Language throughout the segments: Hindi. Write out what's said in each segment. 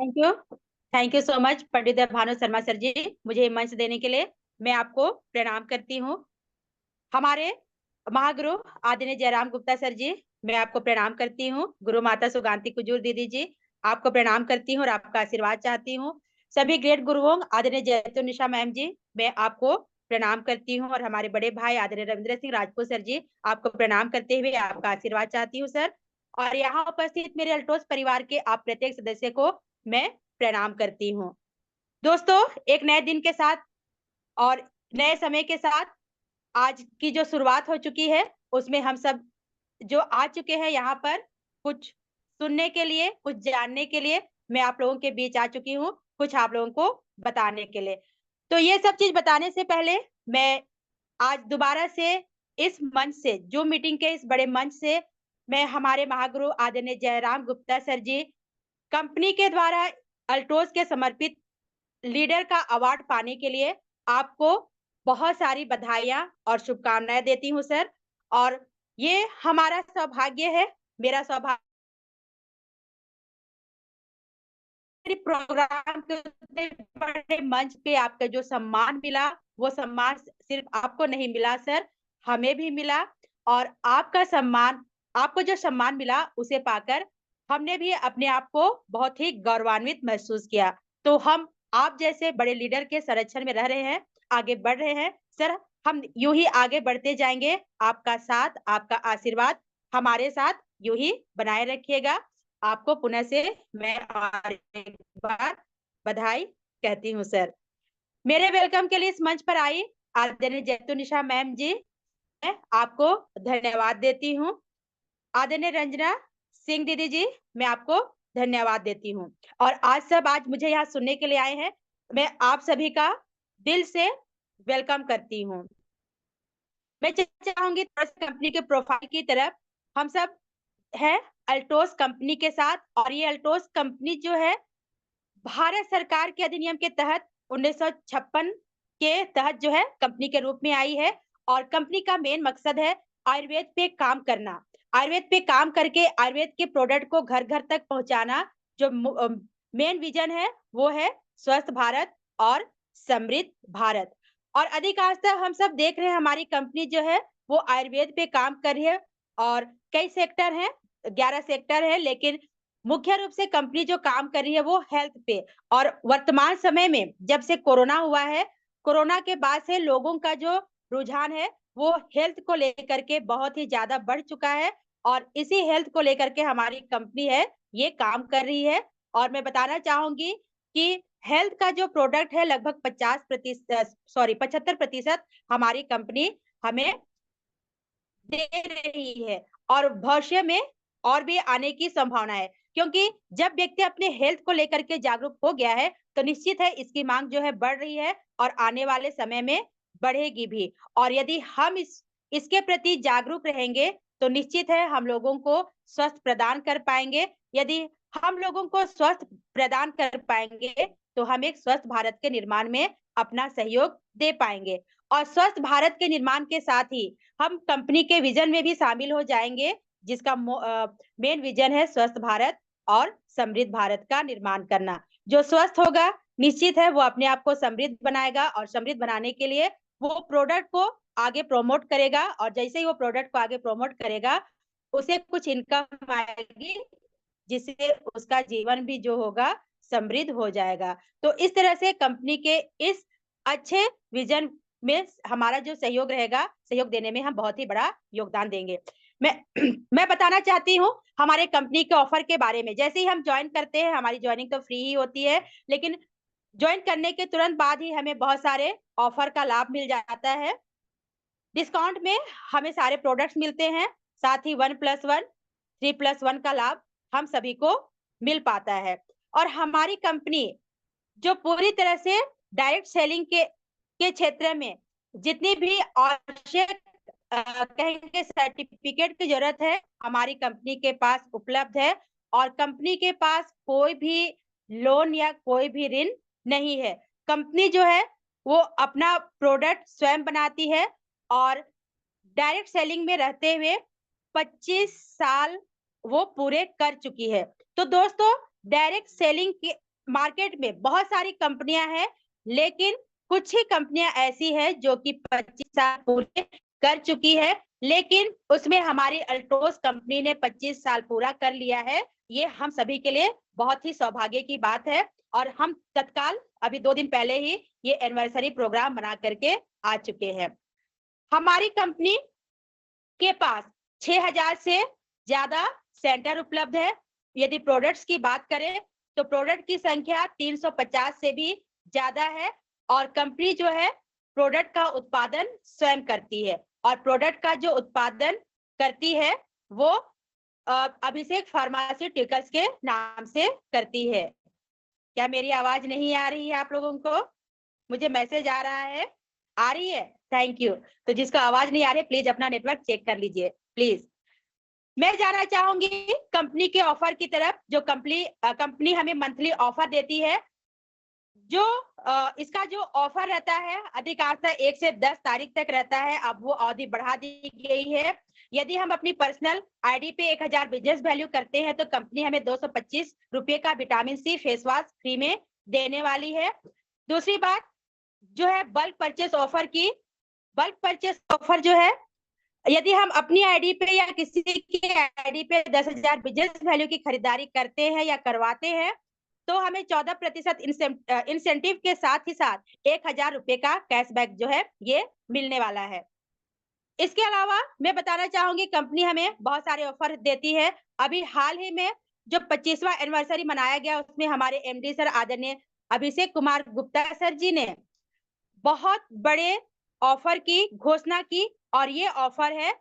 Thank you so much Pandit Bhanu Sharma sir ji, मुझे मंच देने के लिए। मैं आपको प्रणाम करती हूँ। हमारे महागुरु आदरणीय जयराम गुप्ता सर जी, मैं आपको प्रणाम करती हूँ। गुरु माता सुगांती कुजूर दीदी जी, आपको प्रणाम करती हूँ और आपका आशीर्वाद चाहती हूँ। सभी ग्रेट गुरुओं आदरणीय जयतु निशा मैम जी, मैं आपको प्रणाम करती हूँ और हमारे बड़े भाई आदरणीय रविंद्र सिंह राजपूत सर जी, आपको प्रणाम करते हुए आपका आशीर्वाद चाहती हूँ सर। और यहाँ उपस्थित मेरे अल्टोस परिवार के आप प्रत्येक सदस्य को मैं प्रणाम करती हूँ। दोस्तों, एक नए दिन के साथ और नए समय के साथ आज की जो शुरुआत हो चुकी है, उसमें हम सब जो आ चुके हैं यहाँ पर कुछ सुनने के लिए, कुछ जानने के लिए, मैं आप लोगों के बीच आ चुकी हूँ, कुछ आप लोगों को बताने के लिए। तो ये सब चीज बताने से पहले मैं आज दोबारा से इस मंच से, जो मीटिंग के इस बड़े मंच से, मैं हमारे महागुरु आदरणीय जयराम गुप्ता सर जी कंपनी के द्वारा अल्टोस के समर्पित लीडर का अवार्ड पाने के लिए आपको बहुत सारी बधाइयां और शुभकामनाएं देती हूं सर। और ये हमारा सौभाग्य है, मेरा सौभाग्य, प्रोग्राम के उतने बड़े मंच पे आपका जो सम्मान मिला, वो सम्मान सिर्फ आपको नहीं मिला सर, हमें भी मिला। और आपका सम्मान, आपको जो सम्मान मिला उसे पाकर हमने भी अपने आप को बहुत ही गौरवान्वित महसूस किया। तो हम आप जैसे बड़े लीडर के संरक्षण में रह रहे हैं, आगे बढ़ रहे हैं सर। हम यूं ही आगे बढ़ते जाएंगे। आपका साथ, आपका आशीर्वाद हमारे साथ यूं ही बनाए रखिएगा। आपको पुनः से मैं और एक बार बधाई कहती हूँ सर। मेरे वेलकम के लिए इस मंच पर आई आदरणीय जैतू निशा मैम जी, मैं आपको धन्यवाद देती हूँ। आदरणीय रंजना सिंह दीदी जी, मैं आपको धन्यवाद देती हूँ। और आज मुझे यहाँ सुनने के लिए आए हैं, मैं आप सभी का दिल से वेलकम करती हूँ। मैं चाहूंगी थोड़ा सा कंपनी के प्रोफाइल की तरफ। हम सब है अल्टोस कंपनी के साथ, और ये अल्टोस कंपनी जो है भारत सरकार के अधिनियम के तहत 1956 के तहत जो है कंपनी के रूप में आई है। और कंपनी का मेन मकसद है आयुर्वेद पे काम करना, आयुर्वेद पे काम करके आयुर्वेद के प्रोडक्ट को घर घर तक पहुंचाना। जो मेन विजन है वो है स्वस्थ भारत और समृद्ध भारत। और अधिकांशतः हम सब देख रहे हैं हमारी कंपनी जो है वो आयुर्वेद पे काम कर रही है। और कई सेक्टर हैं, 11 सेक्टर है, लेकिन मुख्य रूप से कंपनी जो काम कर रही है वो हेल्थ पे। और वर्तमान समय में जब से कोरोना हुआ है, कोरोना के बाद से लोगों का जो रुझान है वो हेल्थ को लेकर के बहुत ही ज्यादा बढ़ चुका है। और इसी हेल्थ को लेकर के हमारी कंपनी है ये काम कर रही है। और मैं बताना चाहूंगी कि हेल्थ का जो प्रोडक्ट है लगभग 75% हमारी कंपनी हमें दे रही है। और भविष्य में और भी आने की संभावना है, क्योंकि जब व्यक्ति अपने हेल्थ को लेकर के जागरूक हो गया है तो निश्चित है इसकी मांग जो है बढ़ रही है और आने वाले समय में बढ़ेगी भी। और यदि हम इसके प्रति जागरूक रहेंगे तो निश्चित है हम लोगों को स्वस्थ प्रदान कर पाएंगे। यदि हम लोगों को स्वस्थ प्रदान कर पाएंगे तो हम एक स्वस्थ भारत के निर्माण में अपना सहयोग दे पाएंगे। और स्वस्थ भारत के निर्माण के साथ ही हम कंपनी के विजन में भी शामिल हो जाएंगे, जिसका मेन विजन है स्वस्थ भारत और समृद्ध भारत का निर्माण करना। जो स्वस्थ होगा निश्चित है वो अपने आप को समृद्ध बनाएगा, और समृद्ध बनाने के लिए वो प्रोडक्ट को आगे प्रमोट करेगा। और जैसे ही वो प्रोडक्ट को आगे प्रमोट करेगा उसे कुछ इनकम आएगी, जिससे उसका जीवन भी जो होगा समृद्ध हो जाएगा। तो इस तरह से कंपनी के इस अच्छे विजन में हमारा जो सहयोग रहेगा, सहयोग देने में हम बहुत ही बड़ा योगदान देंगे। मैं मैं बताना चाहती हूँ हमारे कंपनी के ऑफर के बारे में। जैसे ही हम ज्वाइन करते हैं, हमारी ज्वाइनिंग तो फ्री ही होती है, लेकिन ज्वाइन करने के तुरंत बाद ही हमें बहुत सारे ऑफर का लाभ मिल जाता है। डिस्काउंट में हमें सारे प्रोडक्ट्स मिलते हैं, साथ ही 1+1 3+1 का लाभ हम सभी को मिल पाता है। और हमारी कंपनी जो पूरी तरह से डायरेक्ट सेलिंग के क्षेत्र में जितनी भी आवश्यक कहेंगे सर्टिफिकेट की जरूरत है, हमारी कंपनी के पास उपलब्ध है। और कंपनी के पास कोई भी लोन या कोई भी ऋण नहीं है। कंपनी जो है वो अपना प्रोडक्ट स्वयं बनाती है और डायरेक्ट सेलिंग में रहते हुए 25 साल वो पूरे कर चुकी है। तो दोस्तों, डायरेक्ट सेलिंग मार्केट में बहुत सारी कंपनियां हैं, लेकिन कुछ ही कंपनियां ऐसी है जो कि 25 साल पूरे कर चुकी है, लेकिन उसमें हमारी अल्ट्रोज कंपनी ने 25 साल पूरा कर लिया है। ये हम सभी के लिए बहुत ही सौभाग्य की बात है, और हम तत्काल अभी 2 दिन पहले ही ये एनिवर्सरी प्रोग्राम बना करके आ चुके हैं। हमारी कंपनी के पास 6000 से ज्यादा सेंटर उपलब्ध है। यदि प्रोडक्ट्स की बात करें तो प्रोडक्ट की संख्या 350 से भी ज्यादा है, और कंपनी जो है प्रोडक्ट का उत्पादन स्वयं करती है, और प्रोडक्ट का जो उत्पादन करती है वो अभिषेक फार्मास्यूटिकल्स के नाम से करती है। क्या मेरी आवाज नहीं आ रही है आप लोगों को? मुझे मैसेज आ रहा है, आ रही है? Thank you. तो जिसको आवाज नहीं आ रही प्लीज अपना नेटवर्क चेक कर लीजिए प्लीज। मैं जाना चाहूंगी कंपनी के ऑफर की तरफ, जो कंपनी हमें मंथली ऑफर देती है। जो इसका जो ऑफर रहता है अधिकांशतः 1 से 10 तारीख तक रहता है, अब वो अवधि बढ़ा दी गई है। यदि हम अपनी पर्सनल आईडी पे 1000 बिजनेस वैल्यू करते हैं तो कंपनी हमें 225 रुपए का vitamin C face wash free में देने वाली है। दूसरी बात जो है बल्क परचेस ऑफर की, बल्क परचेस ऑफर जो है, यदि हम अपनी आईडी पे या किसी की आईडी पे 10,000 बिजनेस वैल्यू की खरीदारी करते हैं या करवाते हैं तो हमें 14% इंसेंटिव के साथ ही साथ 1000 रुपए का कैशबैक जो है ये मिलने वाला है। इसके अलावा मैं बताना चाहूंगी कंपनी हमें बहुत सारे ऑफर देती है। अभी हाल ही में जो 25वां एनिवर्सरी मनाया गया उसमें हमारे एमडी सर आदरणीय अभिषेक कुमार गुप्ता सर जी ने बहुत बड़े ऑफर की घोषणा की, और ये ऑफर है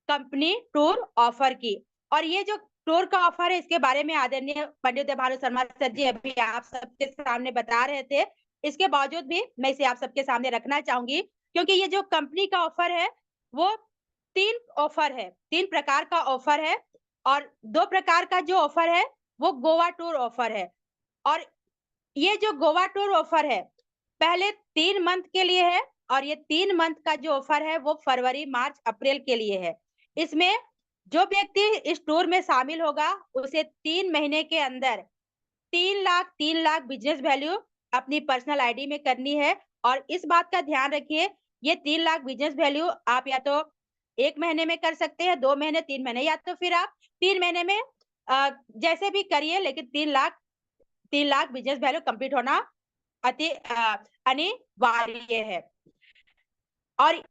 कंपनी टूर ऑफर की। और ये जो टूर का ऑफर है इसके बारे में आदरणीय पंडित देवभानु शर्मा सर जी अभी आप सबके सामने बता रहे थे। इसके बावजूद भी मैं इसे आप सबके सामने रखना चाहूंगी, क्योंकि ये जो कंपनी का ऑफर है वो 3 ऑफर है, 3 प्रकार का ऑफर है, और 2 प्रकार का जो ऑफर है वो गोवा टूर ऑफर है। और ये जो गोवा टूर ऑफर है पहले 3 मंथ के लिए है, और ये 3 मंथ का जो ऑफर है वो फरवरी मार्च अप्रैल के लिए है। इसमें जो व्यक्ति इस टूर में शामिल होगा उसे 3 महीने के अंदर 3 लाख बिजनेस वैल्यू अपनी पर्सनल आईडी में करनी है। और इस बात का ध्यान रखिए, ये 3 लाख बिजनेस वैल्यू आप या तो 1 महीने में कर सकते हैं, 2 महीने, 3 महीने, या तो फिर आप 3 महीने में जैसे भी करिए, लेकिन 3 लाख बिजनेस वैल्यू कंप्लीट होना अति अनिवार्य है। और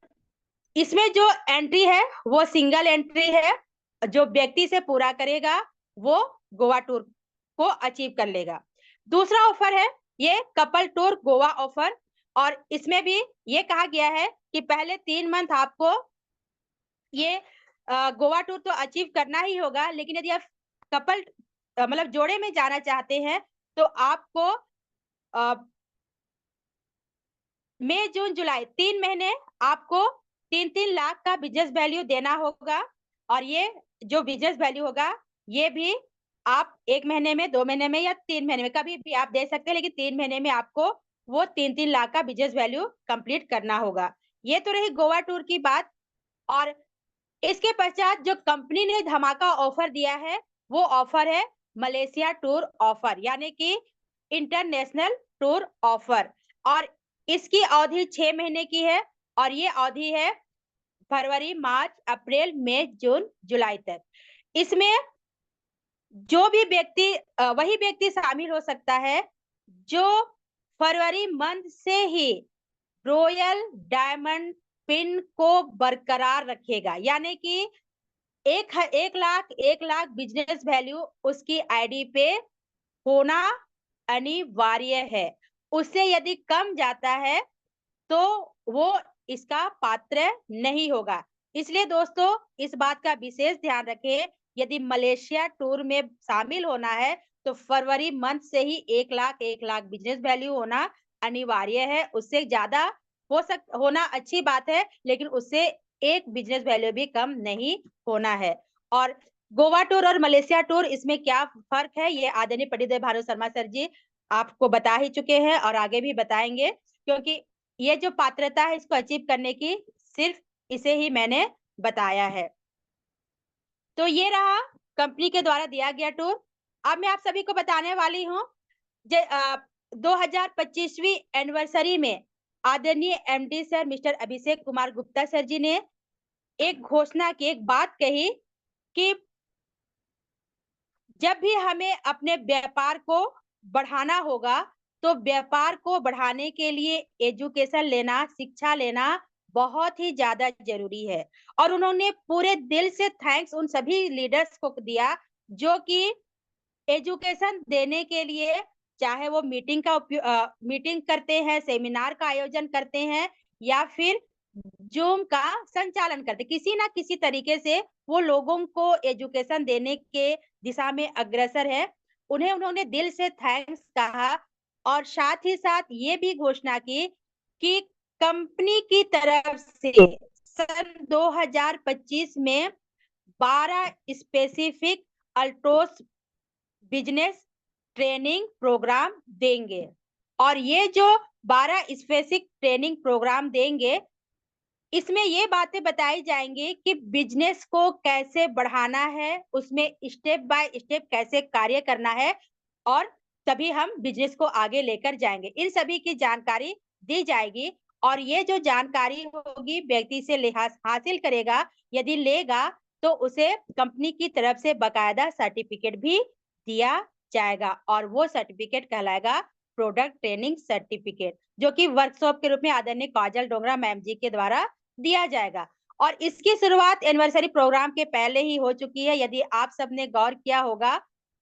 इसमें जो एंट्री है वो सिंगल एंट्री है, जो व्यक्ति से पूरा करेगा वो गोवा टूर को अचीव कर लेगा। दूसरा ऑफर है ये कपल टूर गोवा ऑफर, और इसमें भी ये कहा गया है कि पहले 3 मंथ आपको ये गोवा टूर तो अचीव करना ही होगा, लेकिन यदि आप कपल मतलब जोड़े में जाना चाहते हैं तो आपको मई जून जुलाई 3 महीने आपको 3-3 लाख का बिजनेस वैल्यू देना होगा। और ये जो बिजनेस वैल्यू होगा ये भी आप 1 महीने में, 2 महीने में या 3 महीने में कभी भी आप दे सकते हैं, लेकिन 3 महीने में आपको वो 3-3 लाख का बिजनेस वैल्यू कंप्लीट करना होगा। ये तो रही गोवा टूर की बात। और इसके पश्चात जो कंपनी ने धमाका ऑफर दिया है वो ऑफर है मलेशिया टूर ऑफर, यानी कि इंटरनेशनल टूर ऑफर। और इसकी अवधि 6 महीने की है, और ये अवधि है फरवरी मार्च अप्रैल मई जून जुलाई तक। इसमें जो भी व्यक्ति वही व्यक्ति शामिल हो सकता है जो फरवरी मंथ से ही रॉयल डायमंड पिन को बरकरार रखेगा, यानी कि 1 लाख बिजनेस वैल्यू उसकी आईडी पे होना अनिवार्य है। उससे यदि कम जाता है तो वो इसका पात्र नहीं होगा। इसलिए दोस्तों इस बात का विशेष ध्यान रखें, यदि मलेशिया टूर में शामिल होना है तो फरवरी मंथ से ही 1 लाख बिजनेस वैल्यू होना अनिवार्य है। उससे ज्यादा होना अच्छी बात है, लेकिन उससे एक बिजनेस वैल्यू भी कम नहीं होना है। और गोवा टूर और मलेशिया टूर इसमें क्या फर्क है ये आदरणीय पंडित देवभानु शर्मा सर जी आपको बता ही चुके हैं और आगे भी बताएंगे, क्योंकि ये जो पात्रता है इसको अचीव करने की सिर्फ इसे ही मैंने बताया है। तो ये रहा कंपनी के द्वारा दिया गया टूर। अब मैं आप सभी को बताने वाली हूँ 2025वीं एनिवर्सरी में आदरणीय MD sir mister Abhishek Kumar Gupta sir जी ने एक घोषणा की, एक बात कही कि जब भी हमें अपने व्यापार को बढ़ाना होगा, तो व्यापार को बढ़ाने के लिए एजुकेशन लेना, शिक्षा लेना बहुत ही ज़्यादा ज़रूरी है। और उन्होंने पूरे दिल से थैंक्स उन सभी लीडर्स को दिया, जो कि एजुकेशन देने के लिए चाहे वो मीटिंग करते हैं, सेमिनार का आयोजन करते हैं या फिर ज़ूम का संचालन करते, किसी ना किसी तरीके से वो लोगों को एजुकेशन देने के दिशा में अग्रसर है। उन्हें उन्होंने दिल से थैंक्स कहा और साथ ही साथ ये भी घोषणा की कि कंपनी की तरफ से सन 2025 में 12 स्पेसिफिक अल्ट्रोस बिजनेस ट्रेनिंग प्रोग्राम देंगे। और ये जो 12 स्पेसिफिक ट्रेनिंग प्रोग्राम देंगे, इसमें ये बातें बताई जाएंगी कि बिजनेस को कैसे बढ़ाना है, उसमें स्टेप बाय स्टेप कैसे कार्य करना है और तभी हम बिजनेस को आगे लेकर जाएंगे। इन सभी की जानकारी दी जाएगी और ये जो जानकारी होगी व्यक्ति से हासिल करेगा, यदि लेगा तो उसे कंपनी की तरफ से बकायदा सर्टिफिकेट भी दिया जाएगा और वो सर्टिफिकेट कहलाएगा प्रोडक्ट ट्रेनिंग सर्टिफिकेट, जो कि वर्कशॉप के रूप में आदरणीय काजल डोगरा मैम जी के द्वारा दिया जाएगा। और इसकी शुरुआत एनिवर्सरी प्रोग्राम के पहले ही हो चुकी है। यदि आप सबने गौर किया होगा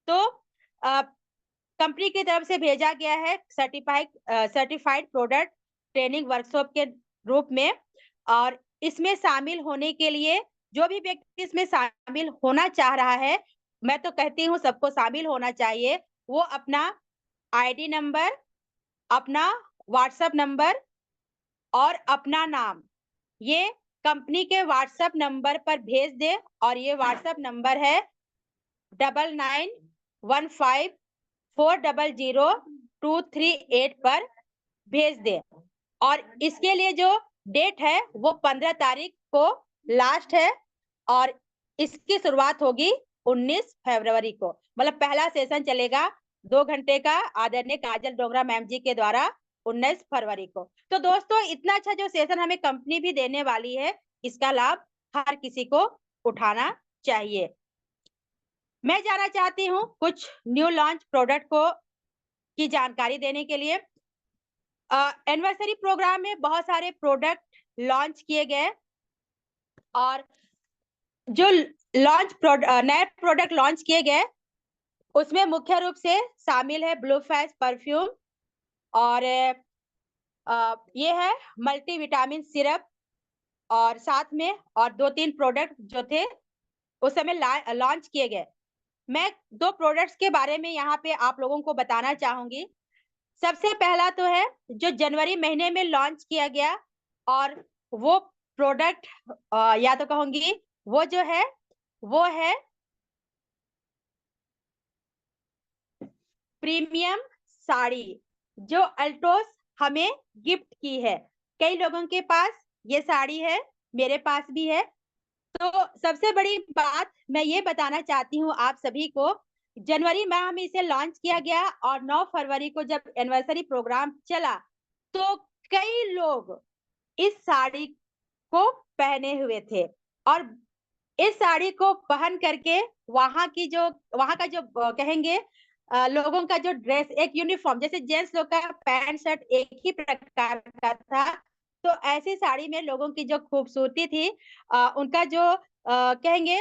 तो कंपनी की तरफ से भेजा गया है सर्टिफाइड प्रोडक्ट ट्रेनिंग वर्कशॉप के रूप में। और इसमें शामिल होने के लिए जो भी व्यक्ति इसमें शामिल होना चाह रहा है, मैं तो कहती हूँ सबको शामिल होना चाहिए। वो अपना आईडी नंबर, अपना व्हाट्सएप नंबर और अपना नाम ये कंपनी के व्हाट्सएप नंबर पर भेज दे। और ये व्हाट्सएप नंबर है 9915400238 पर भेज दे। और इसके लिए जो डेट है वो 15 तारीख को लास्ट है और इसकी शुरुआत होगी 19 फरवरी को। मतलब पहला सेशन चलेगा 2 घंटे का आदरणीय काजल डोगरा मैम जी के द्वारा 19 फरवरी को। तो दोस्तों इतना अच्छा जो सेशन हमें कंपनी भी देने वाली है, इसका लाभ हर किसी को उठाना चाहिए। मैं जाना चाहती हूँ कुछ न्यू लॉन्च प्रोडक्ट को की जानकारी देने के लिए। एनिवर्सरी प्रोग्राम में बहुत सारे प्रोडक्ट लॉन्च किए गए और जो नए प्रोडक्ट लॉन्च किए गए उसमें मुख्य रूप से शामिल है ब्लू फैज परफ्यूम और ये है मल्टी विटामिन सिरप और साथ में और 2-3 प्रोडक्ट जो थे उस समय लॉन्च किए गए। मैं 2 प्रोडक्ट्स के बारे में यहाँ पे आप लोगों को बताना चाहूंगी। सबसे पहला तो है जो जनवरी महीने में लॉन्च किया गया और वो प्रोडक्ट या तो कहूंगी वो जो है वो है प्रीमियम साड़ी जो अल्ट्रोस हमें गिफ्ट की है। कई लोगों के पास ये साड़ी है, मेरे पास भी है। तो सबसे बड़ी बात मैं ये बताना चाहती हूँ आप सभी को, जनवरी माह में इसे लॉन्च किया गया और 9 फरवरी को जब एनिवर्सरी प्रोग्राम चला तो कई लोग इस साड़ी को पहने हुए थे और इस साड़ी को पहन करके वहां का जो कहेंगे लोगों का जो ड्रेस एक यूनिफॉर्म, जैसे जेंट्स लोग का पैंट शर्ट एक ही प्रकार का था, तो ऐसी साड़ी में लोगों की जो खूबसूरती थी उनका जो कहेंगे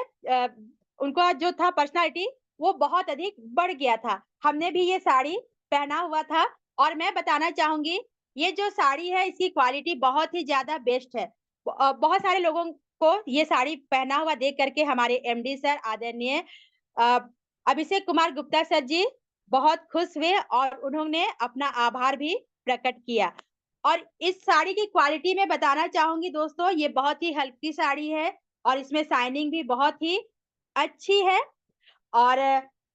उनका जो था पर्सनालिटी वो बहुत अधिक बढ़ गया था। हमने भी ये साड़ी पहना हुआ था और मैं बताना चाहूंगी ये जो साड़ी है इसकी क्वालिटी बहुत ही ज्यादा बेस्ट है। बहुत सारे लोगों को ये साड़ी पहना हुआ देख करके हमारे एमडी सर आदरणीय अभिषेक कुमार गुप्ता सर जी बहुत खुश हुए और उन्होंने अपना आभार भी प्रकट किया। और इस साड़ी की क्वालिटी में बताना चाहूंगी दोस्तों, ये बहुत ही हल्की साड़ी है और इसमें शाइनिंग भी बहुत ही अच्छी है और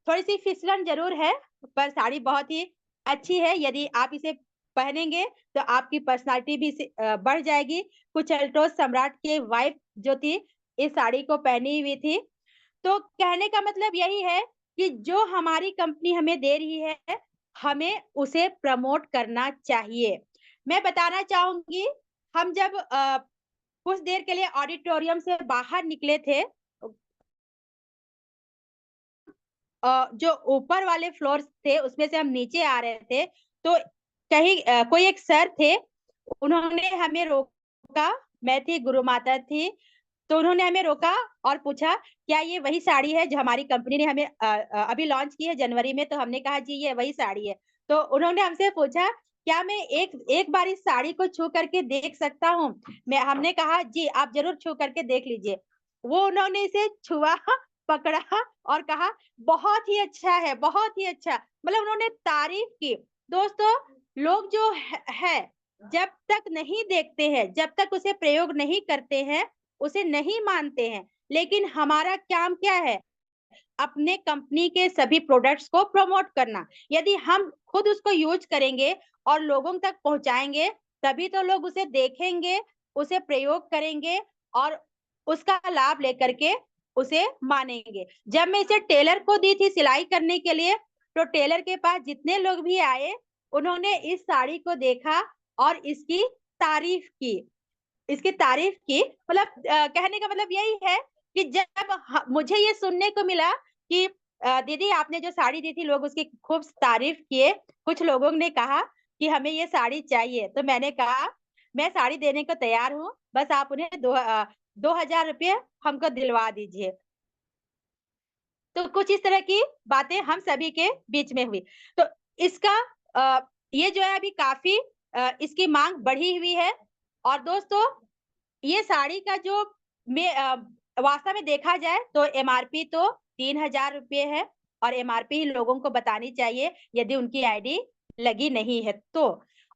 थोड़ी सी फिसलन जरूर है पर साड़ी बहुत ही अच्छी है। यदि आप इसे पहनेंगे तो आपकी पर्सनालिटी भी बढ़ जाएगी। कुछ अल्ट्रोज सम्राट के वाइफ जो थी इस साड़ी को पहनी हुई थी। तो कहने का मतलब यही है कि जो हमारी कंपनी हमें दे रही है हमें उसे प्रमोट करना चाहिए। मैं बताना चाहूँगी, हम जब कुछ देर के लिए ऑडिटोरियम से बाहर निकले थे, जो ऊपर वाले फ्लोर्स थे उसमें से हम नीचे आ रहे थे, तो कहीं कोई एक सर थे, उन्होंने हमें रोका, मैं थी, गुरु माता थी, तो उन्होंने हमें रोका और पूछा, "क्या ये वही साड़ी है जो हमारी कंपनी ने हमें अभी लॉन्च की है जनवरी में?" तो हमने कहा, "जी, ये वही साड़ी है।" तो उन्होंने हमसे पूछा, "क्या मैं एक एक बार इस साड़ी को छू करके देख सकता हूँ?" हमने कहा, "जी, आप ज़रूर छू करके देख लीजिए।" वो उन्होंने इसे छुआ, पकड़ा और कहा, "बहुत ही अच्छा है, बहुत ही अच्छा।" मतलब उन्होंने तारीफ़ की। दोस्तों, लोग जो है, जब तक नहीं देखते हैं, जब तक उसे प्रयोग नहीं करते हैं, उसे नहीं मानते हैं, लेकिन हमारा काम क्या है? अपने कंपनी के सभी प्रोडक्ट्स को प्रमोट करना। यदि हम खुद उसको यूज़ करेंगे और लोगों तक पहुँचाएँगे, तभी तो लोग उसे देखेंगे, उसे प्रयोग करेंगे और उसका लाभ लेकर के उसे मानेंगे। जब मैं इसे टेलर को दी थी सिलाई करने के लिए, तो टेलर के पास जितने लोग भी आए, उन्होंने इस साड़ी को देखा और इसकी तारीफ की, मतलब कहने का मतलब यही है कि जब मुझे ये सुनने को मिला कि दीदी आपने जो साड़ी दी थी लोग उसकी खूब तारीफ किए, कुछ लोगों ने कहा कि हमें ये साड़ी चाहिए, तो मैंने कहा मैं साड़ी देने को तैयार हूँ, बस आप उन्हें 2000 रुपये हमको दिलवा दीजिए। तो कुछ इस तरह की बातें हम सभी के बीच में हुई। तो इसका अ, ये जो है अभी काफ़ी इसकी माँग बढ़ी हुई है और दोस्तों ये साड़ी का जो वास्तव में देखा जाए तो एमआरपी तो 3000 रुपए है और एमआरपी ही लोगों को बतानी चाहिए यदि उनकी आईडी लगी नहीं है तो।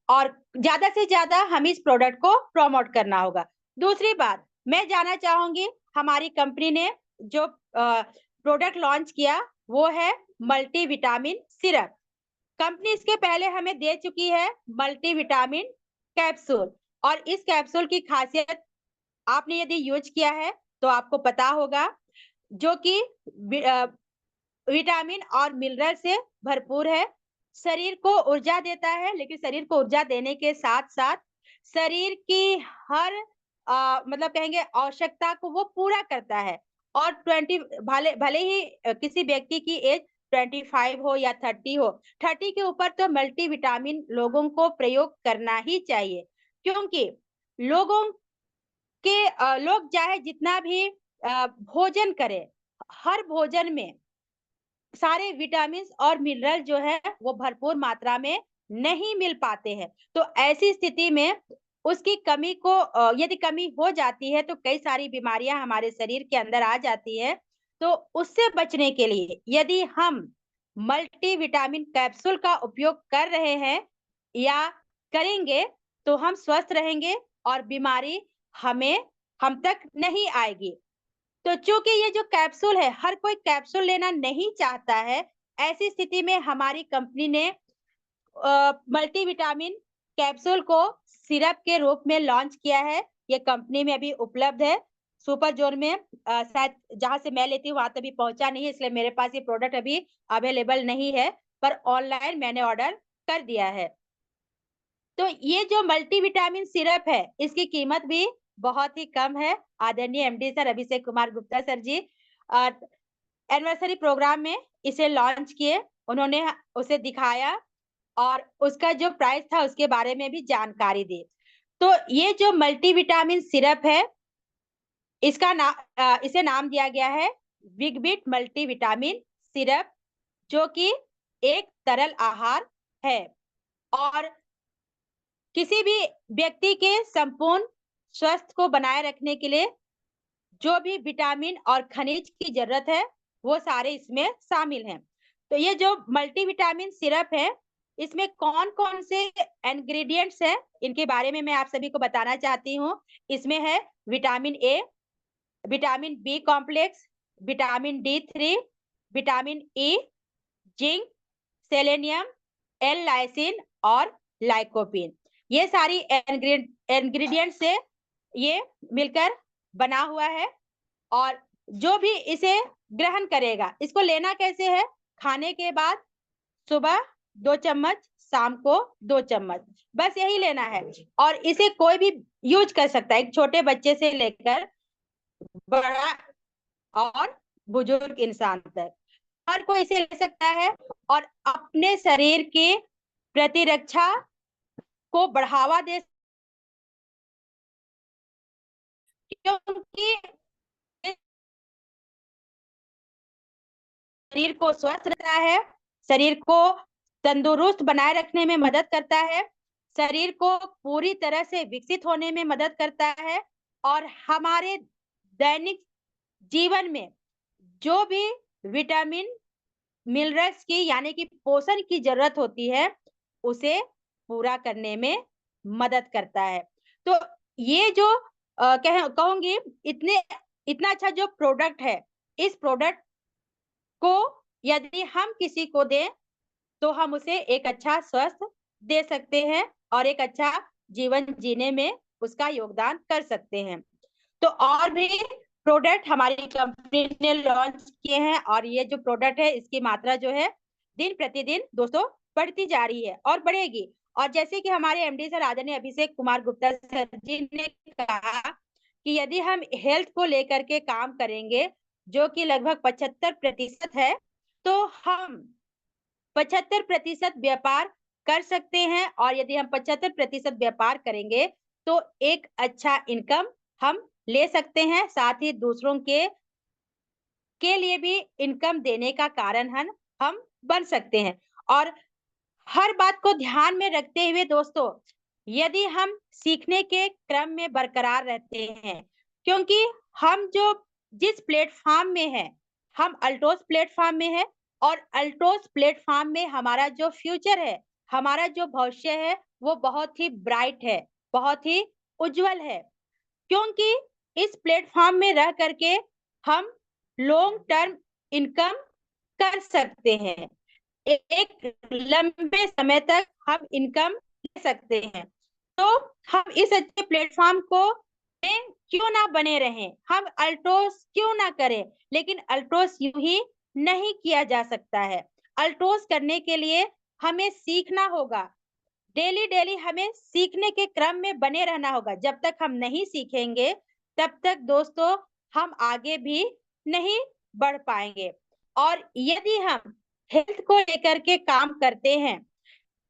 और ज़्यादा से ज़्यादा हमें इस प्रोडक्ट को प्रमोट करना होगा। दूसरी बात, मैं जानना चाहूँगी हमारी कंपनी ने जो प्रोडक्ट लॉन्च किया वो है मल्टीविटामिन सिरप। कंपनी इसके पहले हमें दे चुकी है मल्टीविटामिन कैप्सूल और इस कैप्सूल की खासियत आपने यदि यूज़ किया है, तो आपको पता होगा जो कि विटामिन और मिनरल से भरपूर है। शरीर को ऊर्जा देता है, लेकिन शरीर को ऊर्जा देने के साथ-साथ शरीर की हर मतलब कहेंगे आवश्यकता को वो पूरा करता है और 20 भले भले ही किसी व्यक्ति की एज 25 हो या 30 हो, 30 के ऊपर तो मल्टीविटामिन लोगों को प्रयोग करना ही चाहिए। क्योंकि लोगों लोग चाहे जितना भी भोजन करें, हर भोजन में सारे विटामिन्स और मिनरल जो है वो भरपूर मात्रा में नहीं मिल पाते हैं। तो ऐसी स्थिति में उसकी कमी को यदि कमी हो जाती है तो कई सारी बीमारियां हमारे शरीर के अंदर आ जाती है। तो उससे बचने के लिए यदि हम मल्टीविटामिन कैप्सूल का उपयोग कर रहे हैं या करेंगे तो हम स्वस्थ रहेंगे और बीमारी हमें हम तक नहीं आएगी। तो चूँकि ये जो कैप्सूल है, हर कोई कैप्सूल लेना नहीं चाहता है, ऐसी स्थिति में हमारी कंपनी ने मल्टीविटामिन कैप्सूल को सिरप के रूप में लॉन्च किया है। ये कंपनी में अभी उपलब्ध है। सुपर जोन में शायद जहाँ से मैं लेती हूँ, वहाँ तक अभी पहुँचा नहीं है, इसलिए मेरे पास ये प्रोडक्ट अभी अवेलेबल नहीं है, पर ऑनलाइन मैंने ऑर्डर कर दिया है। तो ये जो मल्टीविटामिन सिरप है, इसकी कीमत भी बहुत ही कम है। आदरणीय MD sir Abhishek Kumar Gupta sir जी अ, एनिवर्सरी प्रोग्राम में इसे लॉन्च किए। उन्होंने उसे दिखाया और उसका जो प्राइस था उसके बारे में भी जानकारी दी। तो ये जो मल्टीविटामिन सिरप है, इसे नाम दिया गया है बिग बिट मल्टीविटामिन सिरप जो कि एक तरल आहार है और किसी भी व्यक्ति के संपूर्ण स्वास्थ्य को बनाए रखने के लिए जो भी विटामिन और खनिज की जरूरत है, वो सारे इसमें शामिल हैं। तो ये जो मल्टीविटामिन सिरप है, इसमें कौन-कौन से इंग्रेडिएंट्स हैं, इनके बारे में मैं आप सभी को बताना चाहती हूँ। इसमें है vitamin A, vitamin B complex, vitamin D three, vitamin E, zinc, selenium, L lysine और लाइकोपीन। ये सारी इंग्रेडिएंट से ये मिलकर बना हुआ है और जो भी इसे ग्रहण करेगा, इसको लेना कैसे है? खाने के बाद सुबह 2 चम्मच, शाम को 2 चम्मच, बस यही लेना है। और इसे कोई भी यूज कर सकता है, एक छोटे बच्चे से लेकर बड़ा और बुजुर्ग इंसान तक, हर कोई इसे ले सकता है और अपने शरीर की प्रतिरक्षा को बढ़ावा दे, क्योंकि शरीर को स्वस्थ रखता है, शरीर को तंदुरुस्त बनाए रखने में मदद करता है, शरीर को पूरी तरह से विकसित होने में मदद करता है, और हमारे दैनिक जीवन में जो भी विटामिन मिनरल्स की यानी कि पोषण की जरूरत होती है उसे पूरा करने में मदद करता है। तो ये जो कहूंगी, इतने इतना अच्छा जो प्रोडक्ट है, इस प्रोडक्ट को यदि हम किसी को दें तो हम उसे एक अच्छा स्वस्थ दे सकते हैं और एक अच्छा जीवन जीने में उसका योगदान कर सकते हैं। तो और भी प्रोडक्ट हमारी कंपनी ने लॉन्च किए हैं, और ये जो प्रोडक्ट है इसकी मात्रा जो है दिन प्रतिदिन दोस्तों बढ़ती जा रही है और बढ़ेगी। और जैसे कि हमारे एमडी सर आदरणीय अभिषेक कुमार गुप्ता सर जी ने कहा कि यदि हम हेल्थ को लेकर के काम करेंगे जो कि लगभग 75% है, तो हम 75% व्यापार कर सकते हैं, और यदि हम 75% व्यापार करेंगे तो एक अच्छा इनकम हम ले सकते हैं, साथ ही दूसरों के लिए भी इनकम देने का कारण हम बन सकते हैं। और हर बात को ध्यान में रखते हुए दोस्तों, यदि हम सीखने के क्रम में बरकरार रहते हैं, क्योंकि हम जो जिस प्लेटफॉर्म में है, हम अल्टोस प्लेटफॉर्म में है, और अल्टोस प्लेटफॉर्म में हमारा जो फ्यूचर है, हमारा जो भविष्य है वो बहुत ही ब्राइट है, बहुत ही उज्जवल है, क्योंकि इस प्लेटफॉर्म में रह करके हम लॉन्ग टर्म इनकम कर सकते हैं, एक लंबे समय तक हम इनकम ले सकते हैं। तो हम इस अच्छे प्लेटफॉर्म को में क्यों ना बने रहें, हम अल्टोस क्यों ना करें, लेकिन अल्टोस यूं ही नहीं किया जा सकता है। अल्टोस करने के लिए हमें सीखना होगा, डेली डेली हमें सीखने के क्रम में बने रहना होगा। जब तक हम नहीं सीखेंगे तब तक दोस्तों हम आगे भी नहीं बढ़ पाएंगे। और यदि हम हेल्थ को लेकर के काम करते हैं,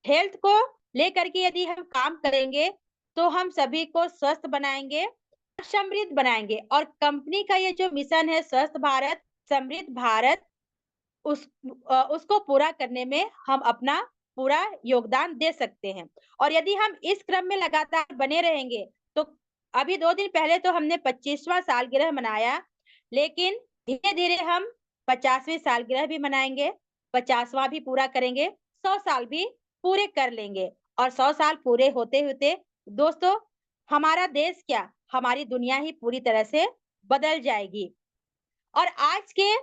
हेल्थ को लेकर के यदि हम काम करेंगे तो हम सभी को स्वस्थ बनाएंगे, समृद्ध बनाएंगे, और कंपनी का ये जो मिशन है स्वस्थ भारत समृद्ध भारत, उसको पूरा करने में हम अपना पूरा योगदान दे सकते हैं। और यदि हम इस क्रम में लगातार बने रहेंगे तो अभी 2 दिन पहले तो हमने 25वां सालगिरह मनाया, लेकिन धीरे धीरे हम 50वीं सालगिरह भी मनाएंगे, 50वां भी पूरा करेंगे, 100 साल भी पूरे कर लेंगे, और 100 साल पूरे होते होते दोस्तों हमारा देश क्या, हमारी दुनिया ही पूरी तरह से बदल जाएगी। और आज के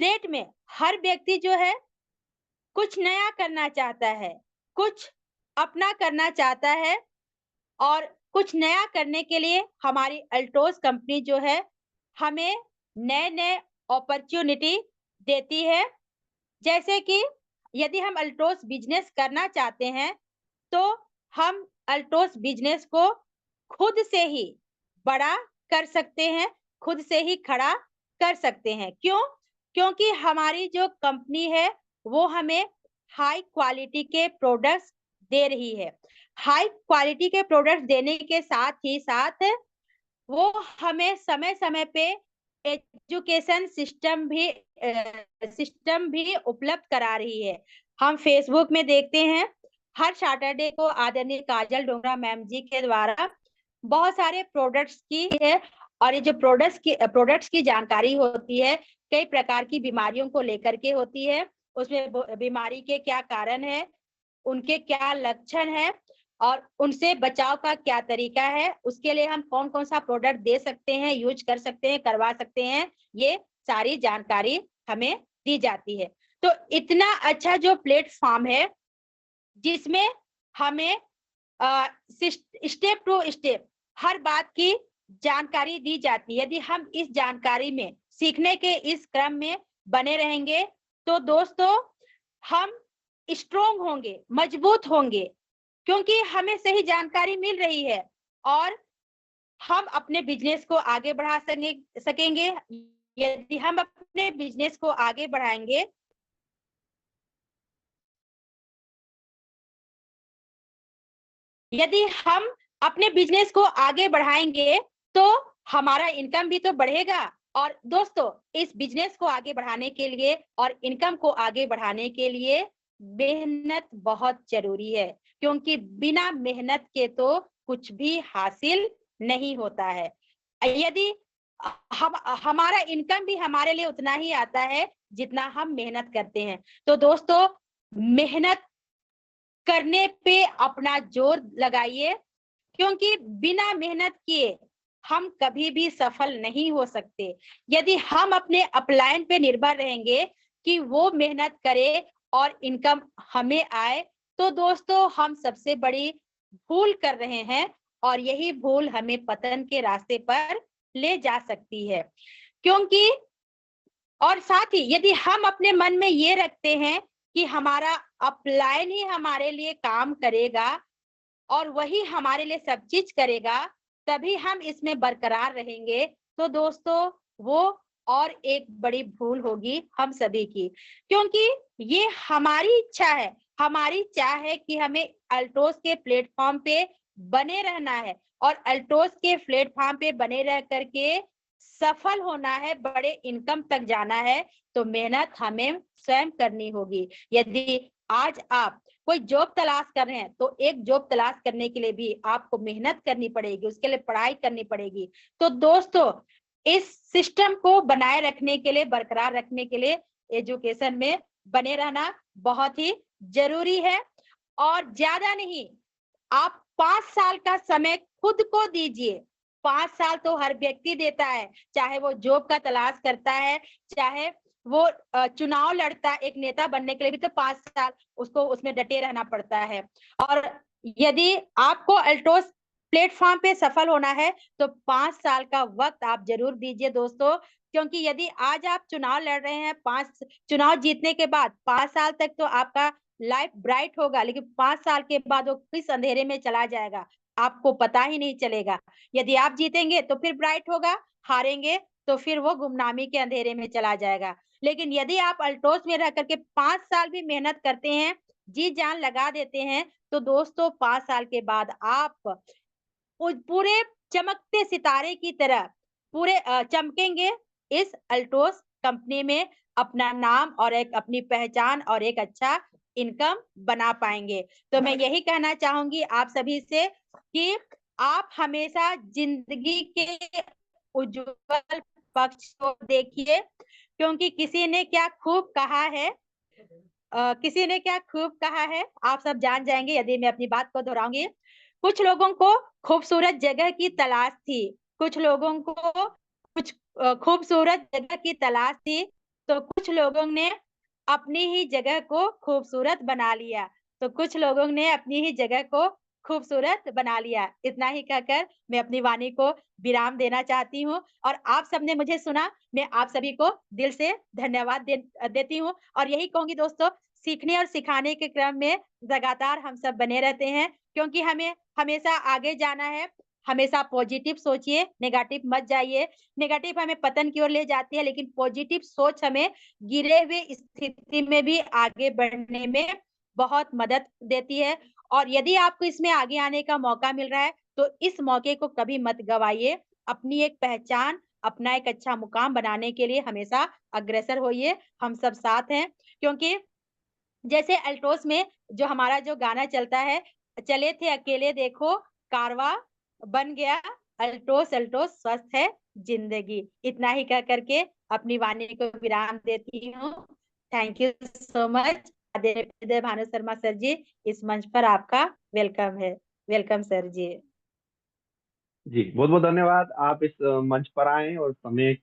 डेट में हर व्यक्ति जो है कुछ नया करना चाहता है, कुछ अपना करना चाहता है, और कुछ नया करने के लिए हमारी अल्टोस कंपनी जो है हमें नए नए अपॉर्चुनिटी देती है। जैसे कि यदि हम अल्टोस बिजनेस करना चाहते हैं तो हम अल्टोस बिजनेस को खुद से ही बड़ा कर सकते हैं, खुद से ही खड़ा कर सकते हैं। क्यों? क्योंकि हमारी जो कंपनी है वो हमें हाई क्वालिटी के प्रोडक्ट्स दे रही है। हाई क्वालिटी के प्रोडक्ट्स देने के साथ ही साथ वो हमें समय समय पे एजुकेशन सिस्टम भी उपलब्ध करा रही है। हम फेसबुक में देखते हैं हर सैटरडे को आदरणीय काजल डोगरा मैम जी के द्वारा बहुत सारे प्रोडक्ट्स की है, और ये जो प्रोडक्ट्स की जानकारी होती है कई प्रकार की बीमारियों को लेकर के होती है, उसमें बीमारी के क्या कारण है, उनके क्या लक्षण है, और उनसे बचाव का क्या तरीका है, उसके लिए हम कौन कौन सा प्रोडक्ट दे सकते हैं, यूज कर सकते हैं, करवा सकते हैं, ये सारी जानकारी हमें दी जाती है। तो इतना अच्छा जो प्लेटफॉर्म है जिसमें हमें स्टेप टू स्टेप हर बात की जानकारी दी जाती है, यदि हम इस जानकारी में सीखने के इस क्रम में बने रहेंगे तो दोस्तों हम स्ट्रोंग होंगे, मजबूत होंगे, क्योंकि हमें सही जानकारी मिल रही है और हम अपने बिजनेस को आगे बढ़ा सकेंगे। यदि हम अपने बिजनेस को आगे बढ़ाएंगे, यदि हम अपने बिजनेस को आगे बढ़ाएंगे तो हमारा इनकम भी तो बढ़ेगा। और दोस्तों, इस बिजनेस को आगे बढ़ाने के लिए और इनकम को आगे बढ़ाने के लिए मेहनत बहुत जरूरी है, क्योंकि बिना मेहनत के तो कुछ भी हासिल नहीं होता है। यदि हम हमारा इनकम भी हमारे लिए उतना ही आता है जितना हम मेहनत करते हैं। तो दोस्तों, मेहनत करने पे अपना जोर लगाइए, क्योंकि बिना मेहनत किए हम कभी भी सफल नहीं हो सकते। यदि हम अपने अपलाइन पे निर्भर रहेंगे कि वो मेहनत करे और इनकम हमें आए, तो दोस्तों हम सबसे बड़ी भूल कर रहे हैं और यही भूल हमें पतन के रास्ते पर ले जा सकती है। क्योंकि और साथ ही यदि हम अपने मन में ये रखते हैं कि हमारा अपलाइन ही हमारे लिए काम करेगा और वही हमारे लिए सब चीज करेगा, तभी हम इसमें बरकरार रहेंगे, तो दोस्तों वो और एक बड़ी भूल होगी हम सभी की। क्योंकि ये हमारी इच्छा है, हमारी चाह है कि हमें अल्टोस के प्लेटफॉर्म पे बने रहना है और अल्टोस के प्लेटफॉर्म पे बने रह करके सफल होना है, बड़े इनकम तक जाना है। तो मेहनत हमें स्वयं करनी होगी। यदि आज आप कोई जॉब तलाश कर रहे हैं तो एक जॉब तलाश करने के लिए भी आपको मेहनत करनी पड़ेगी, उसके लिए पढ़ाई करनी पड़ेगी। तो दोस्तों, इस सिस्टम को बनाए रखने के लिए, बरकरार रखने के लिए एजुकेशन में बने रहना बहुत ही जरूरी है। और ज्यादा नहीं, आप 5 साल का समय खुद को दीजिए। 5 साल तो हर व्यक्ति देता है, चाहे वो जॉब का तलाश करता है, चाहे वो चुनाव लड़ता है, एक नेता बनने के लिए भी तो 5 साल उसको उसमें डटे रहना पड़ता है। और यदि आपको अल्टोस प्लेटफॉर्म पे सफल होना है तो 5 साल का वक्त आप जरूर दीजिए दोस्तों। क्योंकि यदि आज आप चुनाव लड़ रहे हैं, 5 चुनाव जीतने के बाद 5 साल तक तो आपका लाइफ ब्राइट होगा, लेकिन 5 साल के बाद वो किस अंधेरे में चला जाएगा आपको पता ही नहीं चलेगा। यदि आप जीतेंगे तो फिर ब्राइट होगा, हारेंगे तो फिर वो गुमनामी के अंधेरे में चला जाएगा। लेकिन यदि आप अल्टोस में रह करके 5 साल भी मेहनत करते हैं, जी जान लगा देते हैं, तो दोस्तों 5 साल के बाद आप पूरे चमकते सितारे की तरह पूरे चमकेंगे इस अल्टोस कंपनी में, अपना नाम और एक अपनी पहचान और एक अच्छा इनकम बना पाएंगे। तो मैं यही कहना चाहूंगी आप सभी से कि आप हमेशा जिंदगी के उज्जवल पक्ष को देखिए, क्योंकि किसी ने क्या खूब कहा है, किसी ने क्या खूब कहा है आप सब जान जाएंगे यदि मैं अपनी बात को दोहराऊंगी। कुछ लोगों को खूबसूरत जगह की तलाश थी, कुछ लोगों को कुछ खूबसूरत जगह की तलाश थी, तो कुछ लोगों ने अपनी ही जगह को खूबसूरत बना लिया, तो कुछ लोगों ने अपनी ही जगह को खूबसूरत बना लिया। इतना ही कहकर मैं अपनी वाणी को विराम देना चाहती हूँ और आप सबने मुझे सुना, मैं आप सभी को दिल से धन्यवाद देती हूँ। और यही कहूंगी दोस्तों, सीखने और सिखाने के क्रम में लगातार हम सब बने रहते हैं, क्योंकि हमें हमेशा आगे जाना है। हमेशा पॉजिटिव सोचिए, नेगेटिव मत जाइए। नेगेटिव हमें पतन की ओर ले जाती है, लेकिन पॉजिटिव सोच हमें गिरे हुए स्थिति में भी आगे बढ़ने में बहुत मदद देती है। और यदि आपको इसमें आगे आने का मौका मिल रहा है तो इस मौके को कभी मत गवाइए। अपनी एक पहचान, अपना एक अच्छा मुकाम बनाने के लिए हमेशा अग्रसर होइए। हम सब साथ हैं, क्योंकि जैसे अल्टोस में जो हमारा जो गाना चलता है, चले थे अकेले देखो कारवा बन गया, अल्टोस अल्टोस स्वस्थ है जिंदगी। इतना ही कह करके अपनी वाणी को विराम देती हूँ। थैंक यू सो मच आदरणीय भानु शर्मा सर जी, इस मंच पर आपका वेलकम है। वेलकम सर जी। जी बहुत बहुत धन्यवाद, आप इस मंच पर आए और समय